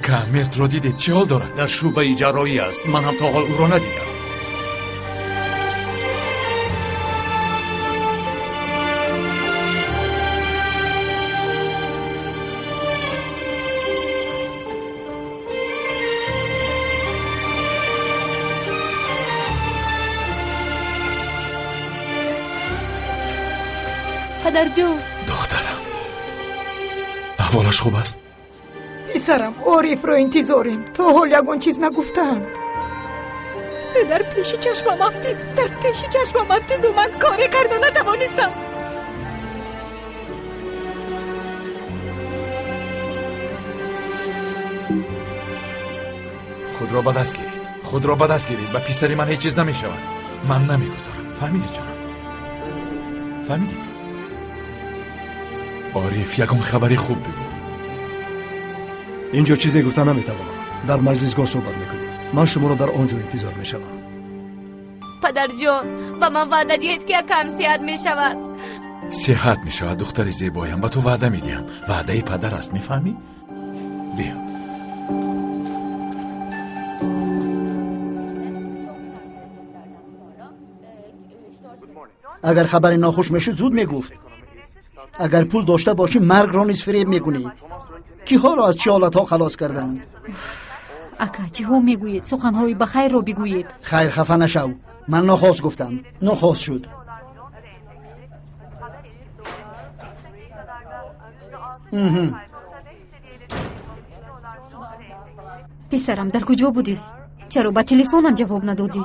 اکا مرد رو دیدید چه حال دارد؟ در شعبه جراحی است. من هم تا حال او را ندیدم. پدر جان. دخترم احوالش خوب است؟ پسرم عارف رو انتظاریم تا حال یگان چیز نگفتن. در پیش چشمم افتید، در پیش چشمم افتید و من کاری کرده نتوانستم. خود را به دست گیرید، خود را به دست گیرید. به پسری من هیچ چیز نمی شود. من نمیگذارم. فهمیدی جانم؟ فهمیدی؟ عارف یکم خبری خوب بگو. اینجا چیزی گفتن نمیتوانم. در مجلسگاه صحبت میکنیم. من شما را در آنجا انتظار میشوم. پدر جان با من وعده دهید که یکم صحت میشود. صحت میشود دختر زیبایم. با تو وعده میدیم. وعده پدر است، میفهمی؟ بیا. اگر خبر ناخوش میشد زود میگفت. اگر پول داشته باشی مرگ را نیز فریب میکنی. کی ها را از چه حالت ها خلاص کردند؟ اکا چی ها میگویید؟ سخنهای بخیر را بگویید. خیر خفه نشو. من ناخواست گفتم. ناخواست شد. پسرم در کجا بودی؟ چرا با تلفنم جواب ندادی؟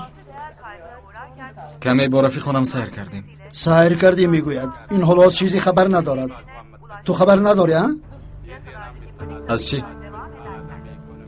کمی با رفیقانم سیر کردیم. سیر کردی میگوید. این حالا از چیزی خبر ندارد. تو خبر نداری ها؟ از چی؟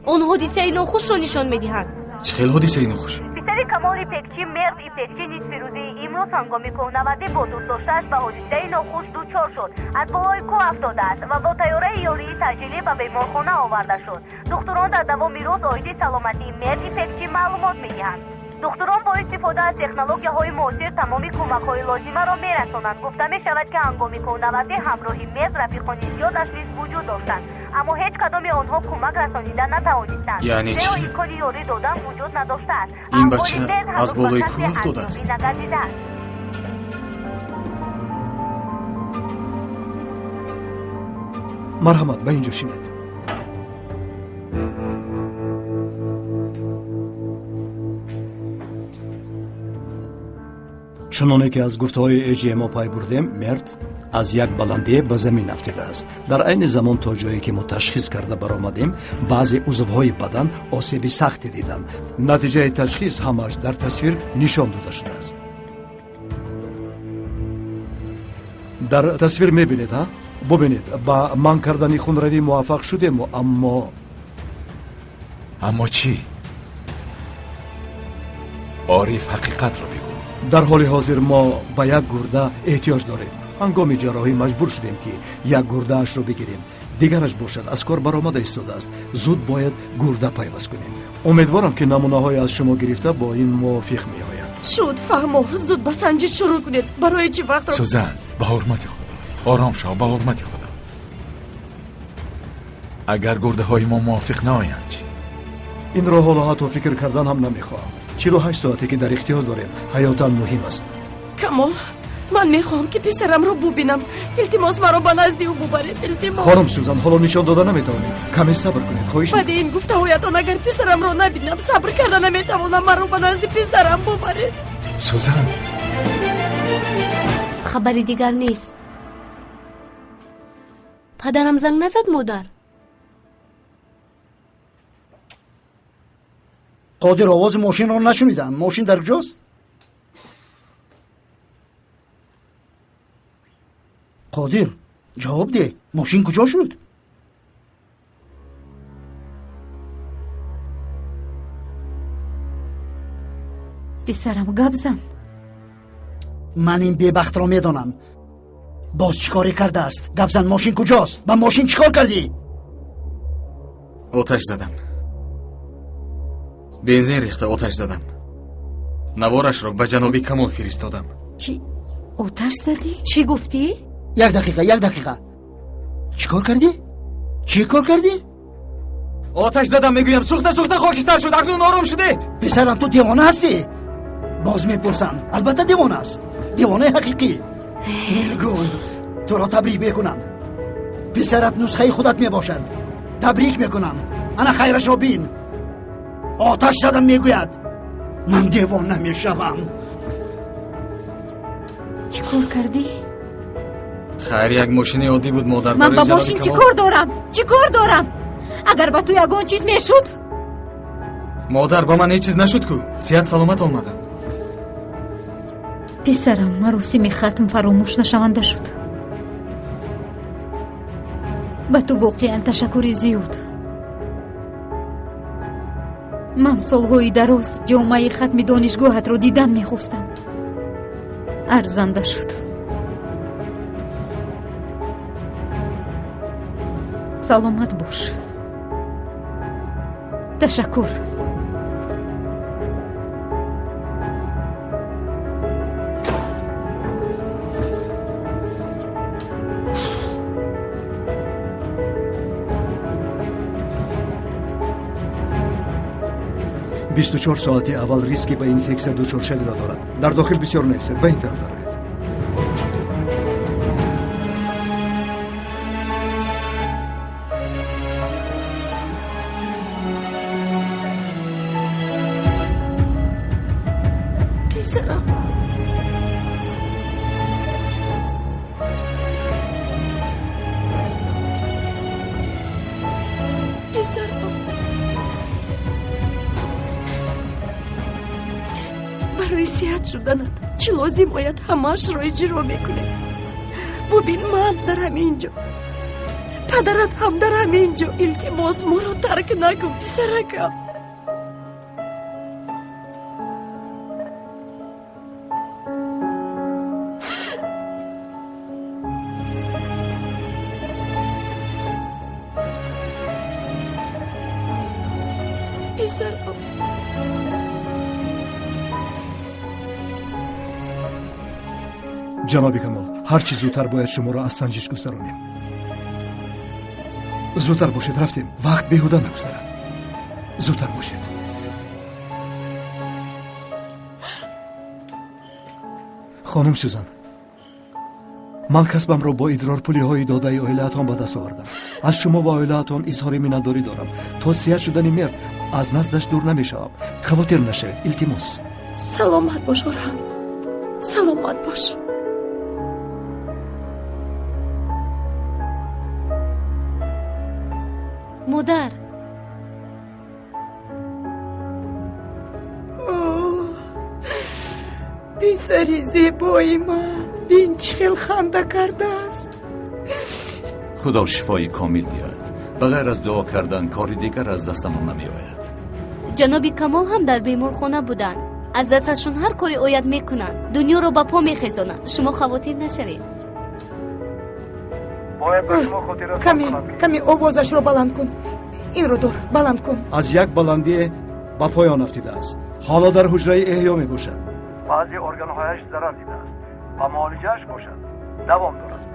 اون حادثه ناخوش رو نشان میدهند. چه خیلی حادثه ناخوش؟ پسر کمال پکچی مرد پکچی نیز فیروزی امروز هنگامی کوهنوردی با دوست داشته‌اش به حادثه ناخوش دچار شد. از بالای کوه افتاده است و با طیاره یاری تجلی به بیمارخانه آورده شد. دکتران در دوام روز عاید سلامتی مرد پکچی معلومات میدهند. دکتران با استفاده از تکنولوژی‌های معاصر تمامی کمک‌های لازمه را می‌رسانند. گفته می‌شود که هنگامی کوهنوردی همراهی مرد رفیقان زیادش نیز وجود داشتند، اما هیچ کدام آنها کمک رسانیدن نتوانستند. یعنی چی؟ امکانی یاری دادن وجود نداشته است. این بچه از بالای کوه افتاده است. مرحمت به اینجا شینید. چنانه که از گفته‌های ایجی ما پای بردیم، مرد از یک بلندی به زمین افتاده است. در عین زمان تا جایی که ما تشخیص کرده برآمدیم، بعضی عضوهای بدن آسیب سختی دیدند. نتیجه تشخیص همش در تصویر نشان داده شده است. در تصویر می‌بینید ها؟ ببینید با من کردن خونروی موفق شدیم، اما چی؟ عارف حقیقت رو بگو. در حال حاضر ما به یک گرده احتیاج داریم. هنگام جراحی مجبور شدیم که یک گرده اش رو بگیریم. دیگرش باشد از کار برآمده ایستاده است. زود باید گرده پیوست کنیم. امیدوارم که نمونه های از شما گرفته با این موافق می آید. شد فهمو، زود با سنجش شروع کنید. برای چی وقت رو... سوزن به حرمت خدا آرام شو. به حرمت خدا. اگر گرده های ما موافق نآیند چی؟ این را حالا حتی فکر کردن هم نمیخواهم. 48 ساعتی که در اختیار داریم حیاتا مهم است. کمال من میخوام که پسرم رو ببینم. التماس مرا به نزد او ببرید. التماس. خانم سوزن حالا نشان داده نمیتونید. کمی صبر کنید خواهش بعد این گفته هایتان اگر پسرم رو نبینم صبر کردن نمیتوانم. مرا به نزد پسرم ببرید. سوزن خبری دیگر نیست. پدرم زنگ نزد مادر. قادر آواز ماشین رو نشنیدم. ماشین در کجاست؟ قادر جواب ده. ماشین کجا شد؟ پسرم گپ زن. من این بدبخت را میدانم. باز چیکاری کرده است؟ گپ زن. ماشین کجاست؟ با ماشین چیکار کردی؟ آتش زدم. بنزین ریخته آتش زدم. نوارش را به جناب کمال فرستادم. چی؟ آتش زدی؟ چی گفتی؟ یک دقیقه چیکار کردی؟ آتش زدم میگویم سوخته خاکستر شد. اکنون آرام شدید؟ پسرم تو دیوانه هستی؟ باز میپرسم. البته دیوانه است، دیوانه حقیقی. نیلگون تو را تبریک میکنم. پسرت نسخه خودت میباشد. تبریک میکنم. انا خیرش را بین. آتش زدم میگوید من دیوانه میشوم. چی کار کردی؟ خیر یک ماشین عادی بود مادر. من با ماشین چی کار دارم؟ اگر با تو یگان چیز میشد؟ مادر با من هیچ چیز نشد کو. صحت سلامت آمدم. پسرم مراسم ختم فراموش نشونده شد. با تو واقعا تشکر زیاد. من سالهای دراز جامعه ختم دانشگاهت رو دیدن میخواستم. ارزنده شد. سلامت باش. تشکر. 24 ساعتی اول ریسکی به اینفکسیا دچار شدن را دارد. در داخل بسیار نیست. به این طرف دارد. برای صحت شدنت چی لازم باید همش رو اجرا میکنه. ببین من در همینجا، پدرت هم در همینجا. التماس ما رو ترک نکن پسرکم. پسرم جناب کمال، هر چی زودتر باید شما را از سنجش گذرانیم. زودتر باشید، رفتیم. وقت بیهوده نگذرد. زودتر باشید. خانم سوزان، من کسبم را با ادرار پولی های داده عائله‌تان به دست آوردم. از شما و عائله‌تان اظهار مننداری دارم. تا صحت شدن مرد از نزدش دور نمیشوم. خواطر نشوید. التماس. سلامت باش اورهان. سلامت باش. مادر، پسری زیبای من، بین چه خیلی خنده کرده است. خدا شفای کامل دهد. بغیر از دعا کردن کاری دیگر از دستمان نمی آید. جناب کمال هم در بیمارخانه بودن. از دستشون هر کاری آید میکنن. دنیا رو با پا میخیزونن. شما خواطر نشوید. کمی آوازش رو بلند کن. این رو دور بلند کن. از یک بلندی به پایان افتیده است. حالا در حجره احیا می باشد. بعضی ارگان‌هایش ضرر دیده است. با معالجه‌اش باشد. دوام دارد.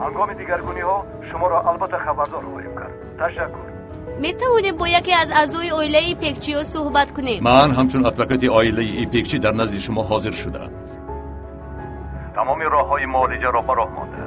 هنگام دیگرگونی ها شما را البته خبردار خواهیم کرد. تشکر. میتوانیم با یکی از اعضای عائله ایپکچیو صحبت کنیم؟ من همچون ادوکات عائله ایپکچی در نزد شما حاضر شدم. تمام راه‌های معالجه را براه مانده.